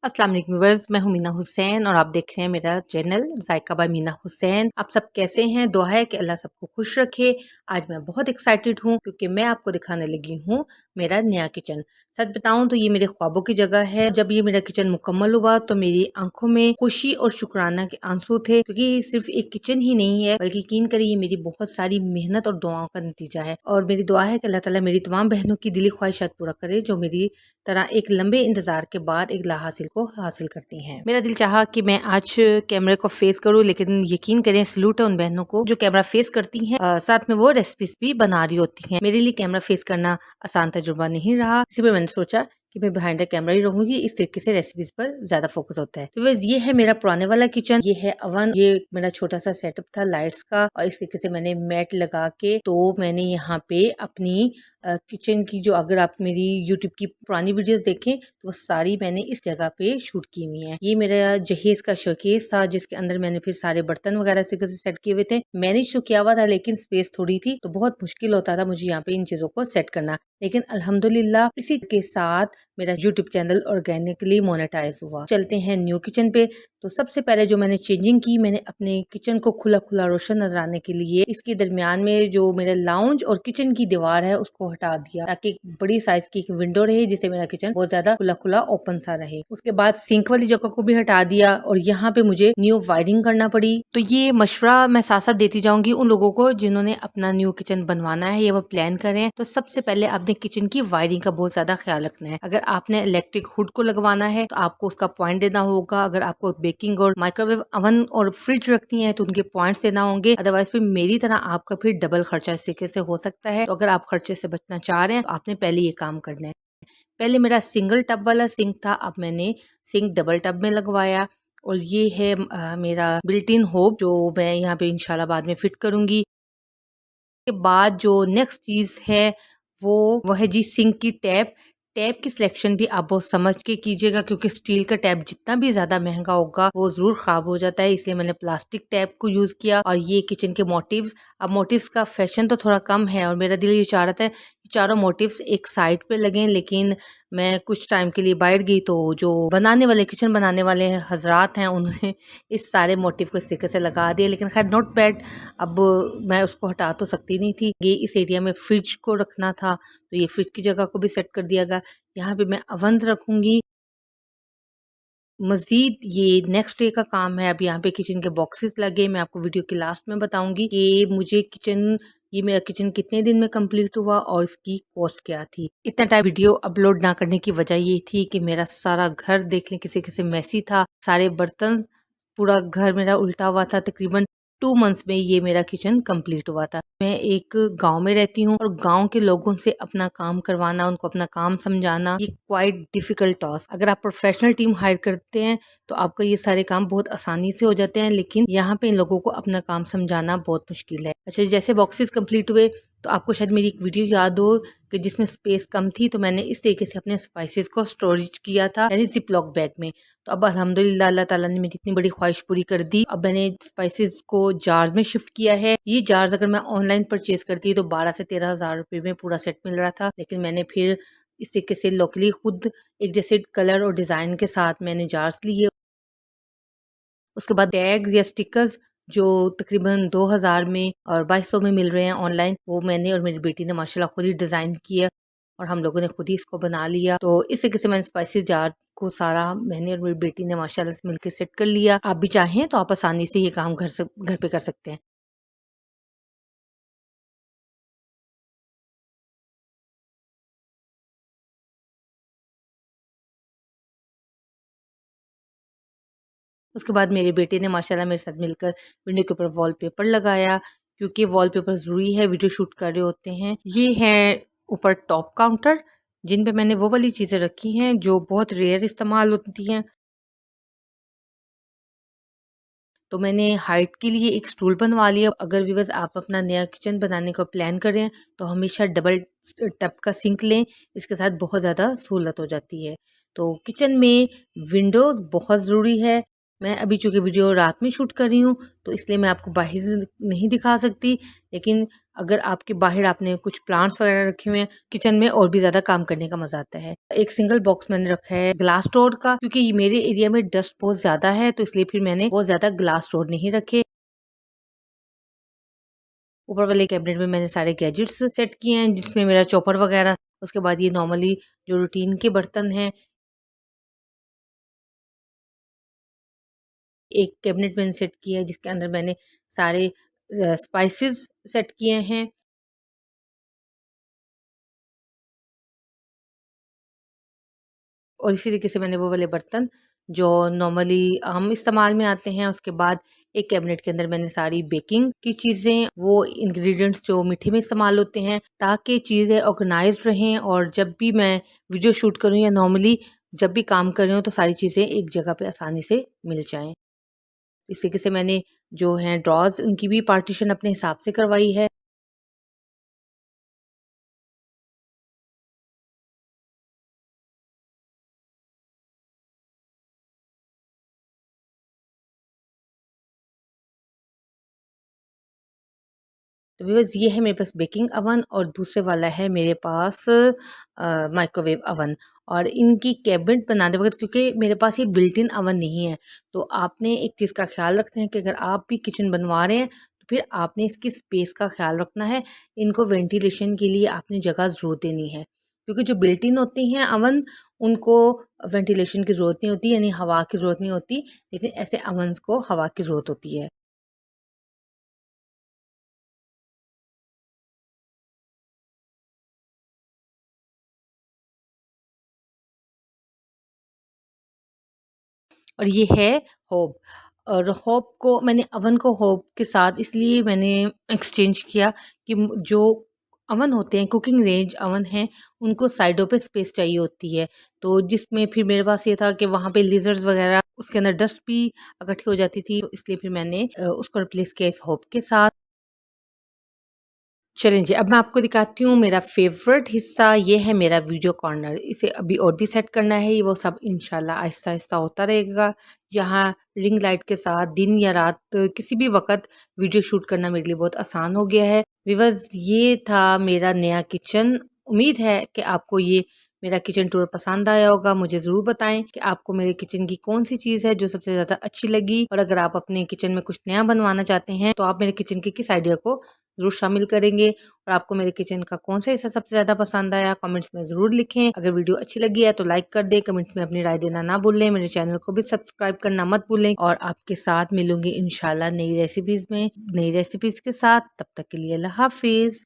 अस्सलाम वालेकुम व्यूअर्स, मैं हूं मीना हुसैन और आप देख रहे हैं मेरा चैनल जायका बाय मीना हुसैन। आप सब कैसे हैं? दुआ है कि अल्लाह सबको खुश रखे। आज मैं बहुत एक्साइटेड हूं क्योंकि मैं आपको दिखाने लगी हूं मेरा नया किचन। सच बताऊं तो ये मेरे ख्वाबों की जगह है। जब ये मेरा किचन मुकम्मल हुआ तो मेरी आंखों में खुशी और शुक्राना के आंसू थे, क्योंकि ये सिर्फ एक किचन ही नहीं है बल्कि यकीन करिए ये मेरी बहुत सारी मेहनत और दुआओं का नतीजा है। और मेरी दुआ है कि अल्लाह ताला मेरी तमाम बहनों की दिली ख्वाहिशात पूरा करे जो मेरी तरह एक लंबे इंतजार के बाद एक ला हासिल को हासिल करती हैं। मेरा दिल चाहा कि मैं आज कैमरे को फेस करूं, लेकिन यकीन करें सलूट है उन बहनों को जो कैमरा फेस करती हैं, साथ में वो रेसिपीज भी बना रही होती हैं। मेरे लिए कैमरा फेस करना आसान तजुर्बा नहीं रहा, इसी पर मैंने सोचा कि मैं बिहाइंड द कैमरा ही रहूंगी। इस तरीके से रेसिपीज पर ज्यादा फोकस होता है। तो बस ये है मेरा पुराने वाला किचन, ये है अवन, ये मेरा छोटा सा सेटअप था लाइट्स का, और इस तरीके से मैंने मैट लगा के तो मैंने यहाँ पे अपनी किचन की, जो अगर आप मेरी यूट्यूब की पुरानी वीडियोस देखें तो वो सारी मैंने इस जगह पे शूट की हुई हैं। ये मेरा जहेज का शोकेस था जिसके अंदर मैंने फिर सारे बर्तन वगैरह से सेट किए हुए थे। मैनेज तो किया हुआ था लेकिन स्पेस थोड़ी थी तो बहुत मुश्किल होता था मुझे यहाँ पे इन चीजों को सेट करना, लेकिन अल्हम्दुलिल्लाह इसी के साथ मेरा यूट्यूब चैनल ऑर्गेनिकली मोनेटाइज हुआ। चलते हैं न्यू किचन पे। तो सबसे पहले जो मैंने चेंजिंग की, मैंने अपने किचन को खुला खुला रोशन नजर आने के लिए इसके दरमियान में जो मेरा लाउंज और किचन की दीवार है उसको हटा दिया, ताकि एक बड़ी साइज की एक विंडो रहे जिससे मेरा किचन बहुत ज्यादा खुला खुला ओपन सा रहे। उसके बाद सिंक वाली जगह को भी हटा दिया और यहाँ पे मुझे न्यू वायरिंग करना पड़ी। तो ये मशवरा मैं साथ साथ देती जाऊंगी उन लोगों को जिन्होंने अपना न्यू किचन बनवाना है या वो प्लान करें। तो सबसे पहले आपने किचन की वायरिंग का बहुत ज्यादा ख्याल रखना है। अगर आपने इलेक्ट्रिक हुड को लगवाना है तो आपको उसका पॉइंट देना होगा। अगर आपको बेकिंग और माइक्रोवेव अवन और फ्रिज रखनी है तो उनके पॉइंट्स देना होंगे। अदरवाइज फिर मेरी तरह आपका फिर डबल खर्चा इस तरीके से हो सकता है। तो अगर आप खर्चे से बचना चाह रहे हैं तो आपने पहले ये काम करना है। पहले मेरा सिंगल टब वाला सिंक था, अब मैंने सिंक डबल टब में लगवाया। और ये है मेरा बिल्ट इन होब जो मैं यहाँ पे इंशाल्लाह बाद में फिट करूंगी। के बाद जो नेक्स्ट चीज है वो है जी सिंक की टैप। टैप की सिलेक्शन भी आप बहुत समझ के कीजिएगा, क्योंकि स्टील का टैप जितना भी ज्यादा महंगा होगा वो जरूर खराब हो जाता है, इसलिए मैंने प्लास्टिक टैप को यूज किया। और ये किचन के मोटिव्स, अब मोटिव्स का फैशन तो थोड़ा कम है और मेरा दिल ये चाह रहा था कि चारों मोटिव्स एक साइड पे लगें, लेकिन मैं कुछ टाइम के लिए बाहर गई तो जो बनाने वाले किचन बनाने वाले हजरात हैं उन्होंने इस सारे मोटिव को इस तरीके से लगा दिया, लेकिन खैर नॉट बैड। अब मैं उसको हटा तो सकती नहीं थी। ये इस एरिया में फ्रिज को रखना था तो ये फ्रिज की जगह को भी सेट कर दिया गया। यहाँ पे मैं अवंस रखूंगी। मजीद ये नेक्स्ट डे का काम है। अब यहाँ पे किचन के बॉक्सेस लगे, मैं आपको वीडियो के लास्ट में बताऊंगी कि मुझे किचन, ये मेरा किचन कितने दिन में कंप्लीट हुआ और इसकी कॉस्ट क्या थी। इतना टाइम वीडियो अपलोड ना करने की वजह ये थी कि मेरा सारा घर देख लें किसी किसी मैसी था, सारे बर्तन, पूरा घर मेरा उल्टा हुआ था। तकरीबन 2 मंथ्स में ये मेरा किचन कंप्लीट हुआ था। मैं एक गांव में रहती हूँ और गांव के लोगों से अपना काम करवाना, उनको अपना काम समझाना, ये क्वाइट डिफिकल्ट टास्क। अगर आप प्रोफेशनल टीम हायर करते हैं तो आपका ये सारे काम बहुत आसानी से हो जाते हैं, लेकिन यहाँ पे इन लोगों को अपना काम समझाना बहुत मुश्किल है। अच्छा, जैसे बॉक्सेस कंप्लीट हुए तो आपको शायद मेरी एक वीडियो याद हो कि जिसमें स्पेस कम थी तो मैंने इस तरीके से अपने स्पाइसेस को स्टोरेज किया था, यानी जिपलॉक बैग में। तो अब अल्हम्दुलिल्लाह अल्लाह ताला ने मेरी इतनी बड़ी ख्वाहिश पूरी कर दी। अब मैंने स्पाइसेस को जार्स में शिफ्ट किया है। ये जार्स अगर मैं ऑनलाइन परचेज करती तो 12 से 13 हज़ार रुपये में पूरा सेट मिल रहा था, लेकिन मैंने फिर इस तरीके से लोकली खुद एक जैसे कलर और डिजाइन के साथ मैंने जार्स लिए। उसके बाद टैग्स या स्टिकर्स जो तकरीबन 2000 में और 2200 में मिल रहे हैं ऑनलाइन, वो मैंने और मेरी बेटी ने माशाल्लाह खुद ही डिज़ाइन किया और हम लोगों ने खुद ही इसको बना लिया। तो इस तरीके से मैंने स्पाइसेस जार को सारा मैंने और मेरी बेटी ने माशाल्लाह से मिलकर सेट कर लिया। आप भी चाहें तो आप आसानी से ये काम घर पे कर सकते हैं। उसके बाद मेरे बेटे ने माशाल्लाह मेरे साथ मिलकर विंडो के ऊपर वॉलपेपर लगाया, क्योंकि वॉलपेपर ज़रूरी है, वीडियो शूट कर रहे होते हैं। ये है ऊपर टॉप काउंटर जिन पे मैंने वो वाली चीज़ें रखी हैं जो बहुत रेयर इस्तेमाल होती हैं। तो मैंने हाइट के लिए एक स्टूल बनवा लिया। अगर व्यूअर्स आप अपना नया किचन बनाने का प्लान करें तो हमेशा डबल टप का सिंक लें, इसके साथ बहुत ज़्यादा सहूलत हो जाती है। तो किचन में विंडो बहुत ज़रूरी है। मैं अभी चूँकि वीडियो रात में शूट कर रही हूँ, तो इसलिए मैं आपको बाहर नहीं दिखा सकती। लेकिन अगर आपके बाहर आपने कुछ प्लांट्स वगैरह रखे हुए हैं, किचन में और भी ज़्यादा काम करने का मज़ा आता है। एक सिंगल बॉक्स मैंने रखा है ग्लास डोर का, क्योंकि ये मेरे एरिया में डस्ट बहुत ज़्यादा है, तो इसलिए फिर मैंने बहुत ज़्यादा ग्लास डोर नहीं रखे। ऊपर वाले कैबिनेट में मैंने सारे गैजेट्स सेट किए हैं, जिसमें मेरा चॉपर वगैरह, उसके बाद ये नॉर्मली जो रूटीन के बर्तन हैं। एक कैबिनेट मैंने सेट किया है जिसके अंदर मैंने सारे स्पाइसेस सेट किए हैं। और इसी तरीके से मैंने वो वाले बर्तन जो नॉर्मली हम इस्तेमाल में आते हैं, उसके बाद एक कैबिनेट के अंदर मैंने सारी बेकिंग की चीज़ें, वो इंग्रेडिएंट्स जो मीठे में इस्तेमाल होते हैं, ताकि चीज़ें ऑर्गेनाइज्ड रहें और जब भी मैं वीडियो शूट करूँ या नॉर्मली जब भी काम कर रही हूँ तो सारी चीज़ें एक जगह पे आसानी से मिल जाएँ। इस तरीके से मैंने जो हैं ड्रॉज़ उनकी भी पार्टीशन अपने हिसाब से करवाई है। तो व्यूअर्स ये है मेरे पास बेकिंग अवन और दूसरे वाला है मेरे पास माइक्रोवेव अवन। और इनकी कैबिनेट बनाते वक्त, क्योंकि मेरे पास ये बिल्ट इन अवन नहीं है, तो आपने एक चीज़ का ख्याल रखना है कि अगर आप भी किचन बनवा रहे हैं तो फिर आपने इसकी स्पेस का ख्याल रखना है। इनको वेंटिलेशन के लिए आपने जगह ज़रूर देनी है, क्योंकि जो बिल्ट इन होते हैं अवन, उनको वेंटिलेशन की ज़रूरत नहीं होती, यानी हवा की ज़रूरत नहीं होती। लेकिन ऐसे अवन्स को हवा की ज़रूरत होती है। और ये है होब। और होब को मैंने अवन को होब के साथ इसलिए मैंने एक्सचेंज किया कि जो अवन होते हैं, कुकिंग रेंज अवन हैं, उनको साइडों पे स्पेस चाहिए होती है। तो जिसमें फिर मेरे पास ये था कि वहाँ पे लिजर्ड्स वगैरह, उसके अंदर डस्ट भी इकट्ठी हो जाती थी, तो इसलिए फिर मैंने उसको रिप्लेस किया इस होब के साथ। चलें जी, अब मैं आपको दिखाती हूँ मेरा फ़ेवरेट हिस्सा, ये है मेरा वीडियो कॉर्नर। इसे अभी और भी सेट करना है, ये वो सब इंशाल्लाह आहिस्ता-आहिस्ता होता रहेगा। यहाँ रिंग लाइट के साथ दिन या रात किसी भी वक़्त वीडियो शूट करना मेरे लिए बहुत आसान हो गया है। व्यूअर्स, ये था मेरा नया किचन। उम्मीद है कि आपको ये मेरा किचन टूर पसंद आया होगा। मुझे ज़रूर बताएँ कि आपको मेरे किचन की कौन-सी चीज़ है जो सबसे ज़्यादा अच्छी लगी, और अगर आप अपने किचन में कुछ नया बनवाना चाहते हैं, तो आप मेरे किचन के किस आइडिया को ज़रूर शामिल करेंगे। और आपको मेरे किचन का कौन-सा हिस्सा सबसे ज़्यादा पसंद आया, कमेंट्स में ज़रूर लिखें। अगर वीडियो अच्छी लगी है तो लाइक कर दें, कमेंट में अपनी राय देना ना भूलें। मेरे चैनल को भी सब्सक्राइब करना मत भूलें, और आपके साथ मिलूँगी इंशाल्लाह नई रेसिपीज़ में, नई रेसिपीज़ के साथ। तब तक के लिए अल्लाह हाफ़िज़।